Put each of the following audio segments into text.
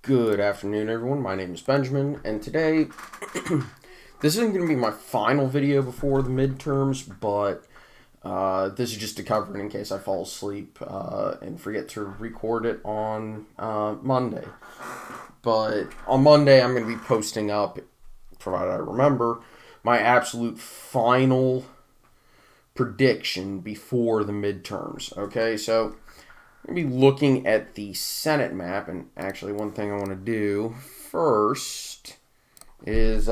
Good afternoon, everyone. My name is Benjamin, and today, this isn't going to be my final video before the midterms, but this is just to cover it in case I fall asleep and forget to record it on Monday. But on Monday, I'm going to be posting up, provided I remember, my absolute final prediction before the midterms. Okay, so I'm going to be looking at the Senate map, and actually one thing I want to do first is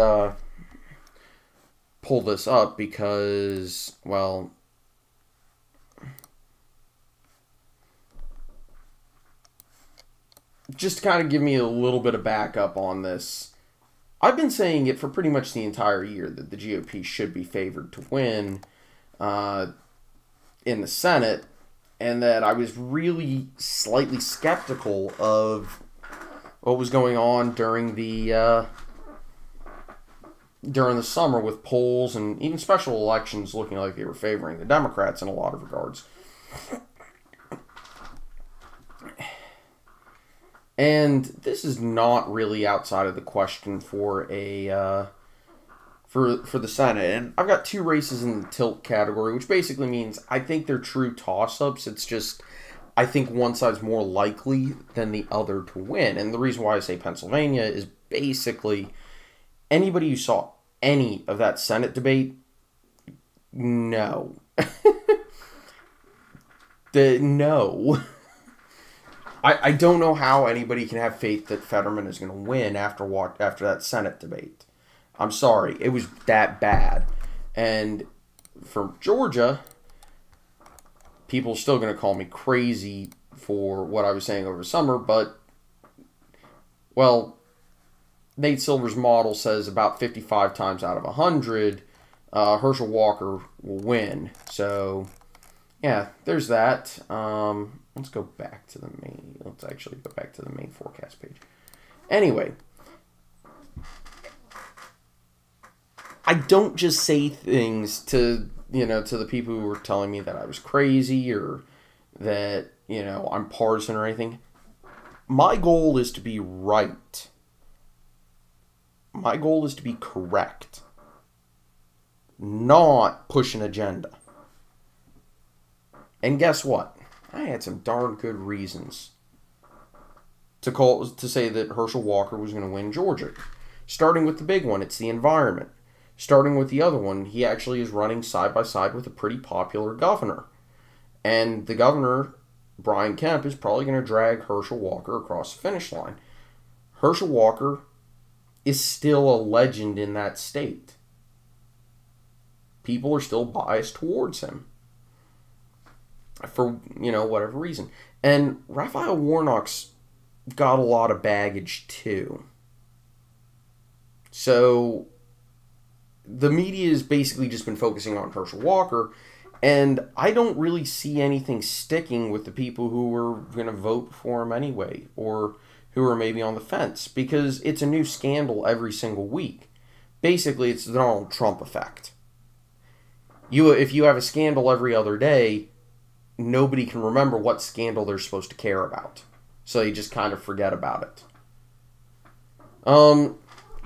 pull this up because, well, just to kind of give me a little bit of backup on this. I've been saying it for pretty much the entire year that the GOP should be favored to win in the Senate, and that I was really slightly skeptical of what was going on during the summer with polls and even special elections looking like they were favoring the Democrats in a lot of regards. And this is not really outside of the question for a for the Senate. And I've got two races in the tilt category, which basically means I think they're true toss-ups. It's just I think one side's more likely than the other to win. And the reason why I say Pennsylvania is basically anybody who saw any of that Senate debate, no. No. I don't know how anybody can have faith that Fetterman is going to win after that Senate debate. I'm sorry. It was that bad. And for Georgia, people are still going to call me crazy for what I was saying over summer, but, well, Nate Silver's model says about 55 times out of 100, Herschel Walker will win. So, yeah, there's that. Let's go back to the main. Let's actually go back to the main forecast page. Anyway, I don't just say things to the people who were telling me that I was crazy or that, I'm partisan or anything. My goal is to be right. My goal is to be correct. Not push an agenda. And guess what? I had some darn good reasons to say that Herschel Walker was going to win Georgia. Starting with the big one, it's the environment. Starting with the other one, he actually is running side by side with a pretty popular governor. And the governor, Brian Kemp, is probably going to drag Herschel Walker across the finish line. Herschel Walker is still a legend in that state. People are still biased towards him for, whatever reason. And Raphael Warnock's got a lot of baggage, too. So the media has basically just been focusing on Herschel Walker, and I don't really see anything sticking with the people who were going to vote for him anyway, or who are maybe on the fence, because it's a new scandal every single week. Basically, it's the Donald Trump effect. If you have a scandal every other day, nobody can remember what scandal they're supposed to care about. So you just kind of forget about it.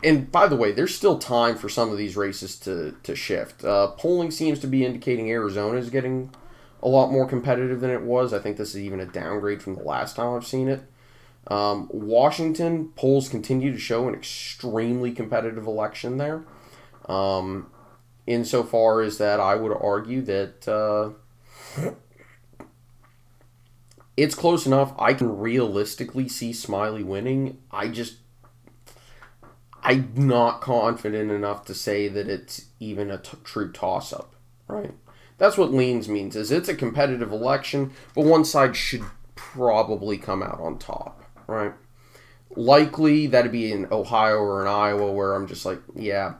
And by the way, there's still time for some of these races to shift. Polling seems to be indicating Arizona is getting a lot more competitive than it was. I think this is even a downgrade from the last time I've seen it. Washington, polls continue to show an extremely competitive election there. Insofar as that, I would argue that it's close enough. I can realistically see Smiley winning. I'm not confident enough to say that it's even a true toss-up, right? That's what leans means, is it's a competitive election, but one side should probably come out on top, right? Likely, that'd be in Ohio or in Iowa, where I'm just like, yeah,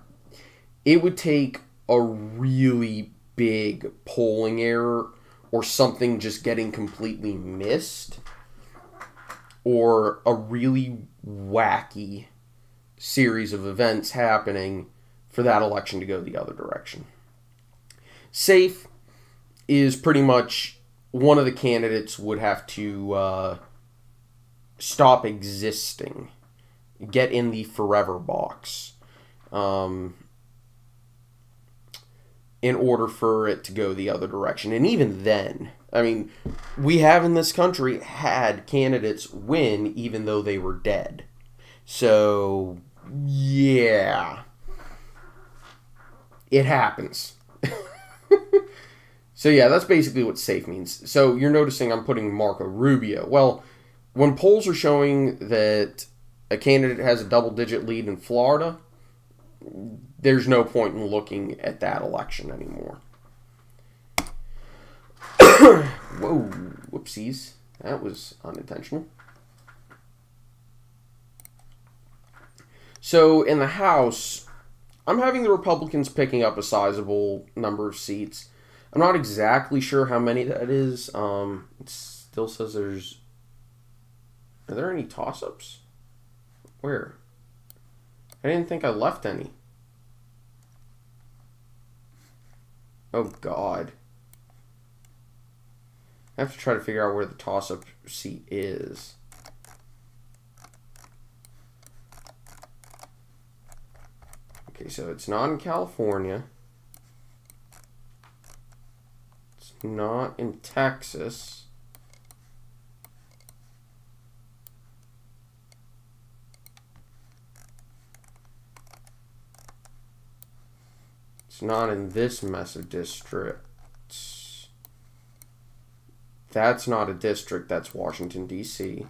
it would take a really big polling error or something just getting completely missed or a really wacky series of events happening for that election to go the other direction. Safe is pretty much one of the candidates would have to stop existing get in the forever box in order for it to go the other direction. And even then, I mean, we have in this country had candidates win even though they were dead. So, yeah. It happens. So, yeah, that's basically what safe means. So, you're noticing I'm putting Marco Rubio. Well, when polls are showing that a candidate has a double-digit lead in Florida, there's no point in looking at that election anymore. Whoa, whoopsies. That was unintentional. So, in the House, I'm having the Republicans picking up a sizable number of seats. I'm not exactly sure how many that is. It still says there's... Are there any toss-ups? Where? I didn't think I left any. Oh, God. I have to try to figure out where the toss-up seat is. Okay, so it's not in California. It's not in Texas. It's not in this Mesa district. That's not a district. That's Washington, D.C.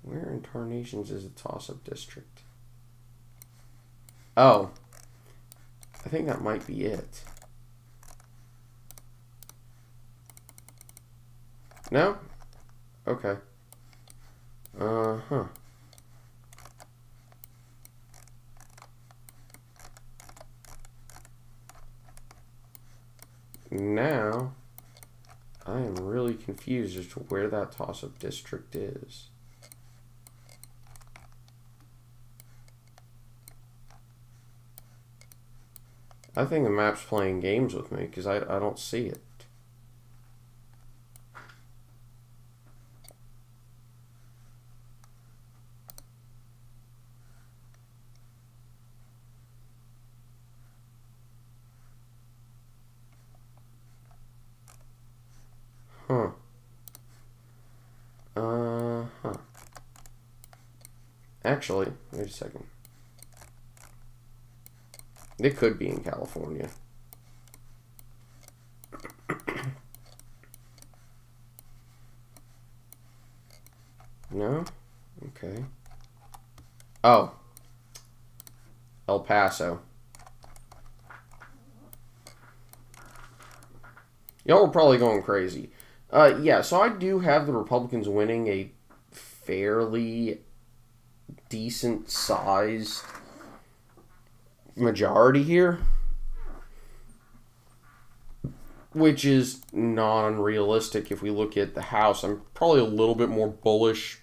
Where in tarnations is a toss-up district? Oh. I think that might be it. No? Okay. Uh-huh. Now, I am really confused as to where that toss-up district is. I think the map's playing games with me because I don't see it. Huh. Uh-huh. Actually, wait a second. It could be in California. No? Okay. Oh. El Paso. Y'all are probably going crazy. Yeah, so I do have the Republicans winning a fairly decent-sized majority here, which is non-realistic if we look at the House. I'm probably a little bit more bullish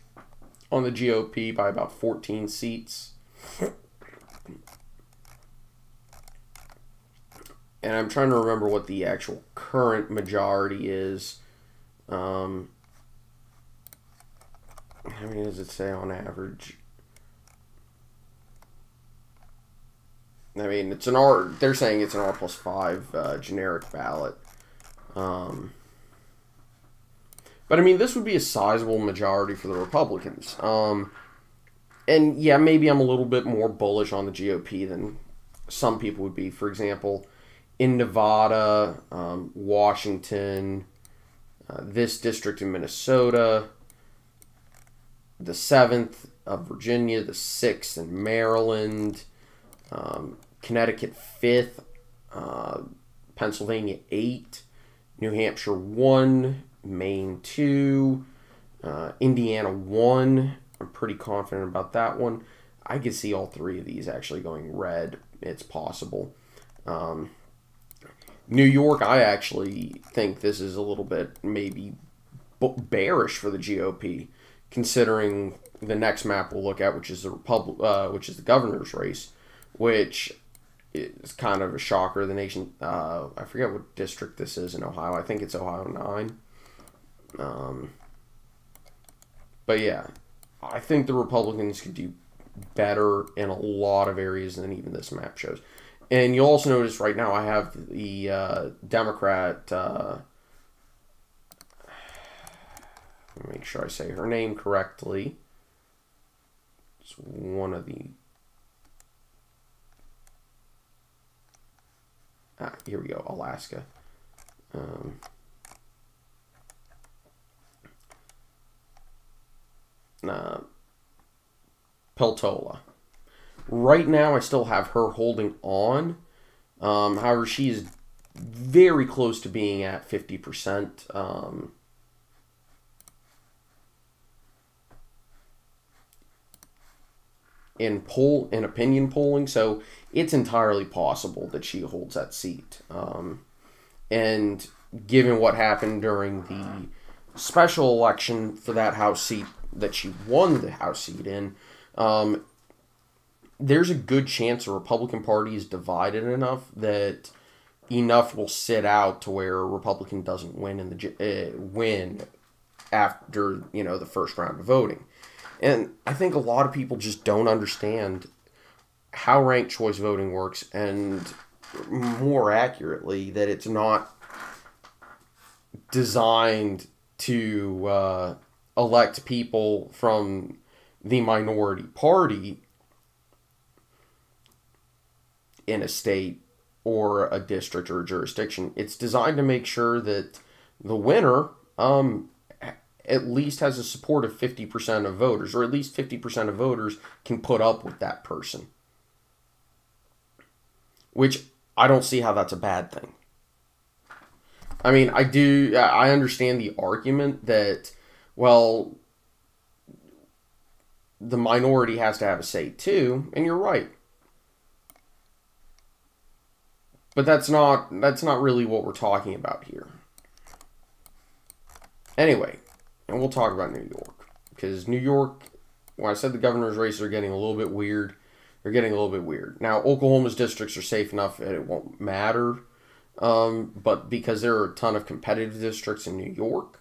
on the GOP by about 14 seats. And I'm trying to remember what the actual current majority is. How many does it say on average? I mean, it's an R. They're saying it's an R+5 generic ballot. But I mean, this would be a sizable majority for the Republicans. And yeah, maybe I'm a little bit more bullish on the GOP than some people would be. For example, in Nevada, Washington, this district in Minnesota, the 7th of Virginia, the 6th in Maryland, Connecticut 5th, Pennsylvania 8, New Hampshire 1, Maine 2, Indiana 1. I'm pretty confident about that one. I could see all three of these actually going red. It's possible. New York, I actually think this is a little bit maybe bearish for the GOP, considering the next map we'll look at, which is the governor's race, which is kind of a shocker. The nation, I forget what district this is in Ohio. I think it's Ohio 9. But yeah, I think the Republicans could do better in a lot of areas than even this map shows. And you'll also notice right now I have the Democrat, let me make sure I say her name correctly. It's one of the, here we go, Alaska. Peltola. Right now, I still have her holding on. However, she is very close to being at 50%. In opinion polling, so it's entirely possible that she holds that seat. And given what happened during the special election for that House seat that she won the House seat in, there's a good chance the Republican Party is divided enough that enough will sit out to where a Republican doesn't win in the win after the first round of voting. And I think a lot of people just don't understand how ranked choice voting works, and more accurately, that it's not designed to elect people from the minority party in a state or a district or a jurisdiction. It's designed to make sure that the winner at least has a support of 50% of voters, or at least 50% of voters can put up with that person. Which I don't see how that's a bad thing. I mean, I understand the argument that, well, the minority has to have a say too, and you're right. But that's not really what we're talking about here. Anyway, and we'll talk about New York. Because New York, when I said the governor's races are getting a little bit weird, they're getting a little bit weird. Now, Oklahoma's districts are safe enough that it won't matter. But because there are a ton of competitive districts in New York,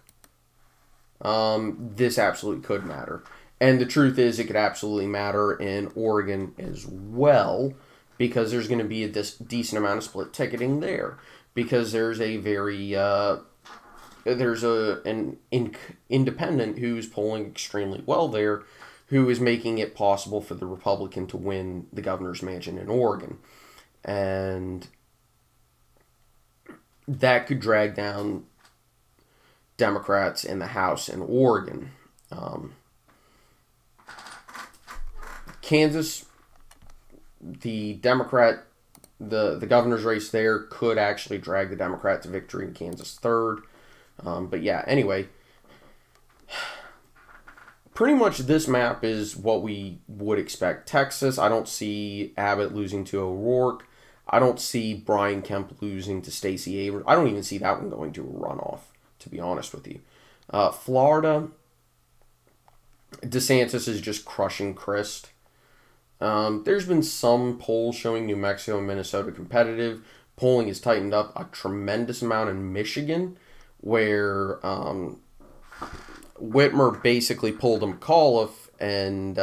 this absolutely could matter. And the truth is, it could absolutely matter in Oregon as well, because there's going to be a decent amount of split ticketing there. Because there's a very an independent who's polling extremely well there, who is making it possible for the Republican to win the governor's mansion in Oregon. And that could drag down Democrats in the House in Oregon. Kansas, the Democrat, the governor's race there could actually drag the Democrat to victory in Kansas third. But yeah, anyway, pretty much this map is what we would expect. Texas, I don't see Abbott losing to O'Rourke. I don't see Brian Kemp losing to Stacey Abrams. I don't even see that one going to a runoff, to be honest with you. Florida, DeSantis is just crushing Christ. There's been some polls showing New Mexico and Minnesota competitive. Polling has tightened up a tremendous amount in Michigan, where Whitmer basically pulled a McAuliffe and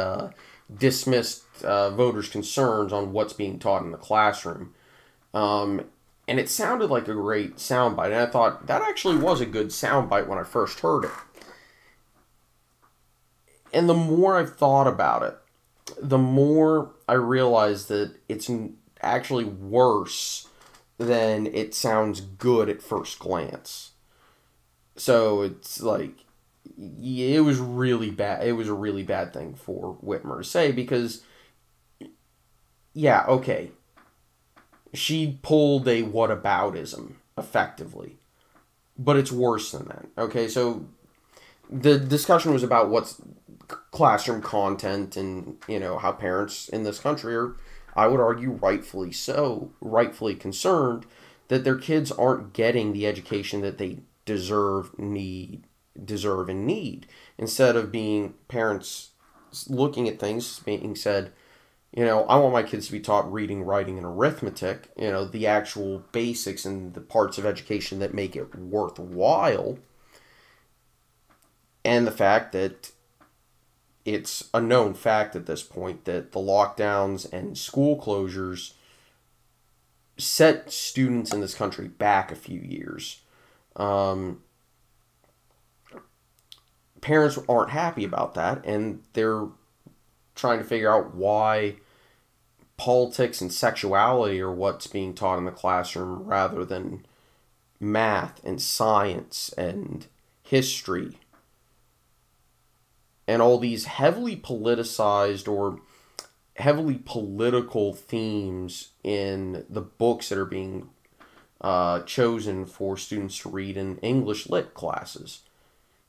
dismissed voters' concerns on what's being taught in the classroom. And it sounded like a great soundbite, and I thought that actually was a good soundbite when I first heard it. And the more I've thought about it, the more I realize that it's actually worse than it sounds good at first glance. So it's like, yeah, it was really bad. It was a really bad thing for Whitmer to say, because, yeah, okay, she pulled a whataboutism, effectively. But it's worse than that. Okay, so the discussion was about what's classroom content and, how parents in this country are, I would argue, rightfully concerned that their kids aren't getting the education that they deserve and need. Instead of being parents looking at things being said, I want my kids to be taught reading, writing, and arithmetic, the actual basics and the parts of education that make it worthwhile. And the fact that it's a known fact at this point that the lockdowns and school closures set students in this country back a few years. Parents aren't happy about that, and they're trying to figure out why politics and sexuality are what's being taught in the classroom rather than math and science and history and all these heavily politicized or heavily political themes in the books that are being chosen for students to read in English lit classes.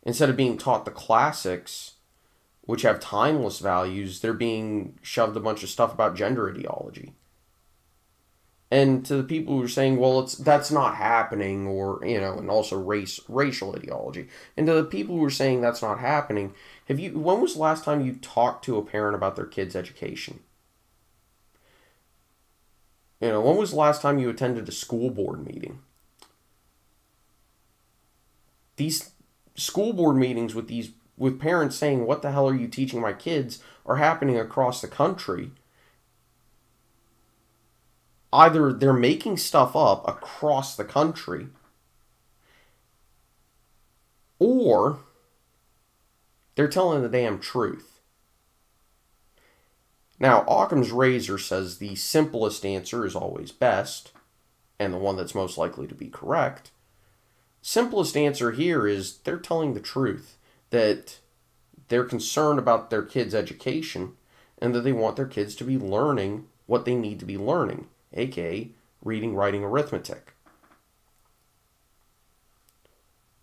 Instead of being taught the classics, which have timeless values, they're being shoved a bunch of stuff about gender ideology. And to the people who are saying, well, that's not happening, or, and also racial ideology. And to the people who are saying that's not happening, when was the last time you talked to a parent about their kid's education? When was the last time you attended a school board meeting? These school board meetings with parents saying, what the hell are you teaching my kids, are happening across the country. Either they're making stuff up across the country, or they're telling the damn truth. Now, Occam's razor says the simplest answer is always best, and the one that's most likely to be correct. Simplest answer here is they're telling the truth, that they're concerned about their kids' education, and that they want their kids to be learning what they need to be learning, aka reading, writing, arithmetic.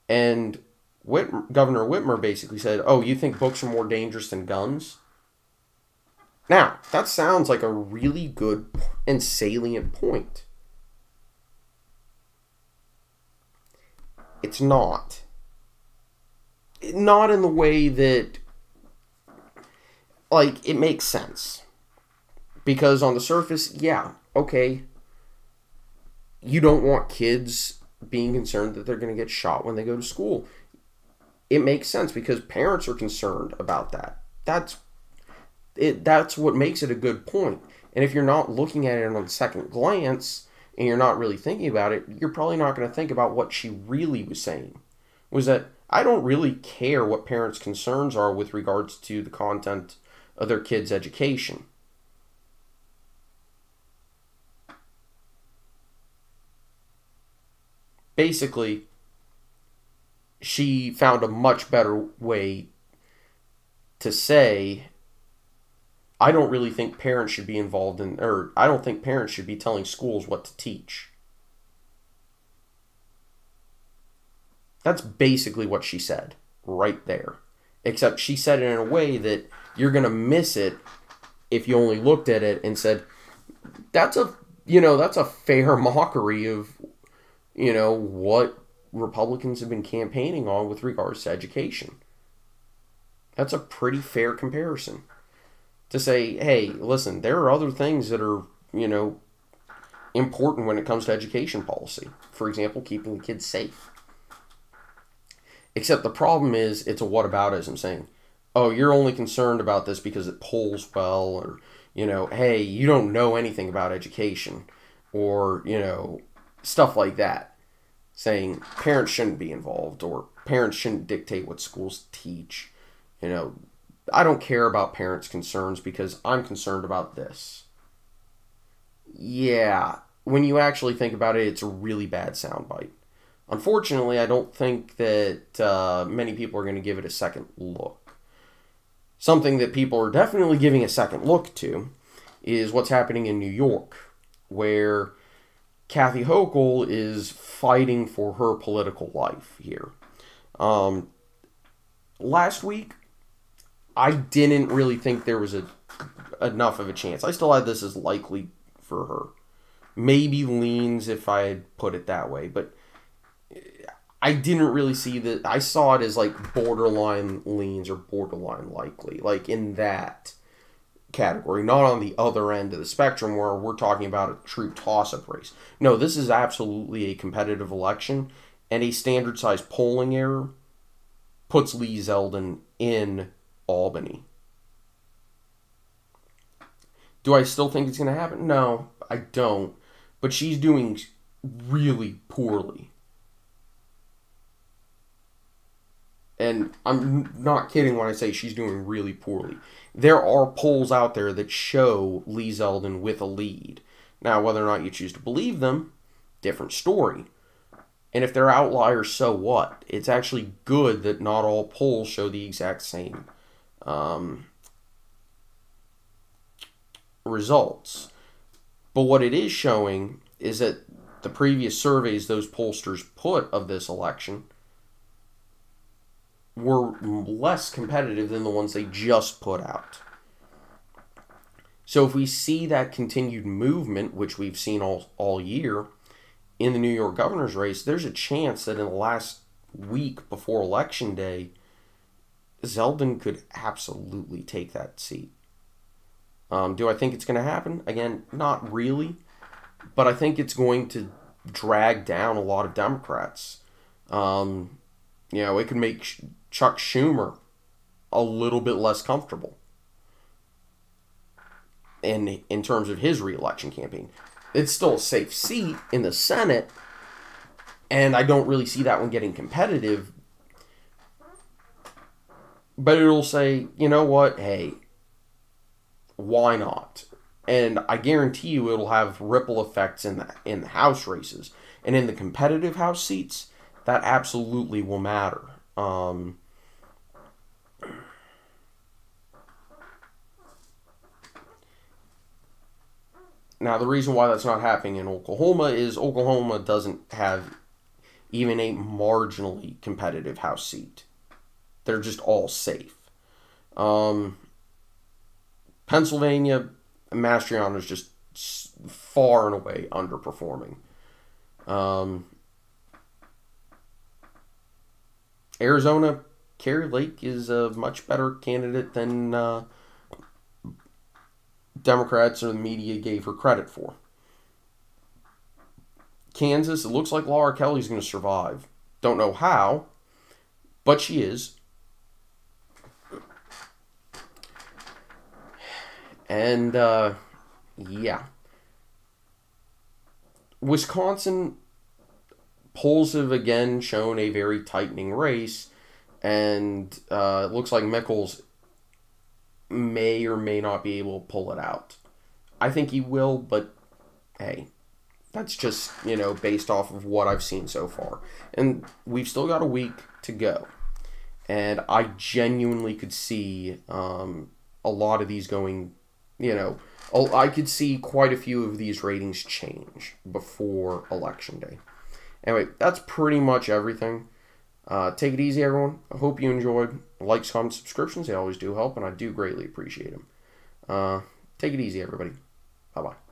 And Governor Whitmer basically said, oh, you think books are more dangerous than guns? Now, that sounds like a really good and salient point. It's not. Not in the way that, it makes sense. Because on the surface, yeah, okay, you don't want kids being concerned that they're going to get shot when they go to school. It makes sense because parents are concerned about that. That's what makes it a good point. And if you're not looking at it on second glance and you're not really thinking about it, you're probably not going to think about what she really was saying. Was that I don't really care what parents' concerns are with regards to the content of their kids' education. Basically, she found a much better way to say, I don't really think parents should be involved in, or I don't think parents should be telling schools what to teach. That's basically what she said, right there. Except she said it in a way that you're going to miss it if you only looked at it and said, that's a fair mockery of, what Republicans have been campaigning on with regards to education. That's a pretty fair comparison. To say, hey, listen, there are other things that are, important when it comes to education policy. For example, keeping the kids safe. Except the problem is, it's a whataboutism saying, oh, you're only concerned about this because it polls well, or, hey, you don't know anything about education, or, stuff like that. Saying parents shouldn't be involved, or parents shouldn't dictate what schools teach. I don't care about parents' concerns because I'm concerned about this. Yeah, when you actually think about it, it's a really bad soundbite. Unfortunately, I don't think that many people are going to give it a second look. Something that people are definitely giving a second look to is what's happening in New York, where Kathy Hochul is fighting for her political life here. Last week, I didn't really think there was enough of a chance. I still had this as likely for her. Maybe leans if I had put it that way, but I didn't really see that. I saw it as borderline leans or borderline likely, in that category, not on the other end of the spectrum where we're talking about a true toss-up race. No, this is absolutely a competitive election, and a standard-sized polling error puts Lee Zeldin in Albany. Do I still think it's going to happen? No, I don't. But she's doing really poorly. And I'm not kidding when I say she's doing really poorly. There are polls out there that show Lee Zeldin with a lead. Now, whether or not you choose to believe them, different story. And if they're outliers, so what? It's actually good that not all polls show the exact same results. But what it is showing is that the previous surveys those pollsters put of this election were less competitive than the ones they just put out. So if we see that continued movement, which we've seen all year, in the New York governor's race, there's a chance that in the last week before Election Day, Zeldin could absolutely take that seat. Do I think it's going to happen? Again, not really. But I think it's going to drag down a lot of Democrats. It could make Chuck Schumer a little bit less comfortable in terms of his re-election campaign. It's still a safe seat in the Senate, and I don't really see that one getting competitive. But it'll say, you know what, hey, why not? And I guarantee you it'll have ripple effects in the House races. And in the competitive House seats, that absolutely will matter. Now, the reason why that's not happening in Oklahoma is Oklahoma doesn't have even a marginally competitive House seat. They're just all safe. Pennsylvania, Mastriano is just far and away underperforming. Arizona, Kari Lake is a much better candidate than Democrats or the media gave her credit for. Kansas, it looks like Laura Kelly's going to survive. Don't know how, but she is. And, yeah. Wisconsin, polls have again shown a very tightening race, and it looks like Mickles may or may not be able to pull it out. I think he will, but hey, that's just, based off of what I've seen so far. And we've still got a week to go. And I genuinely could see a lot of these going, I could see quite a few of these ratings change before Election Day. Anyway, that's pretty much everything. Take it easy, everyone. I hope you enjoyed. Likes, comments, subscriptions, they always do help, and I do greatly appreciate them. Take it easy, everybody. Bye-bye.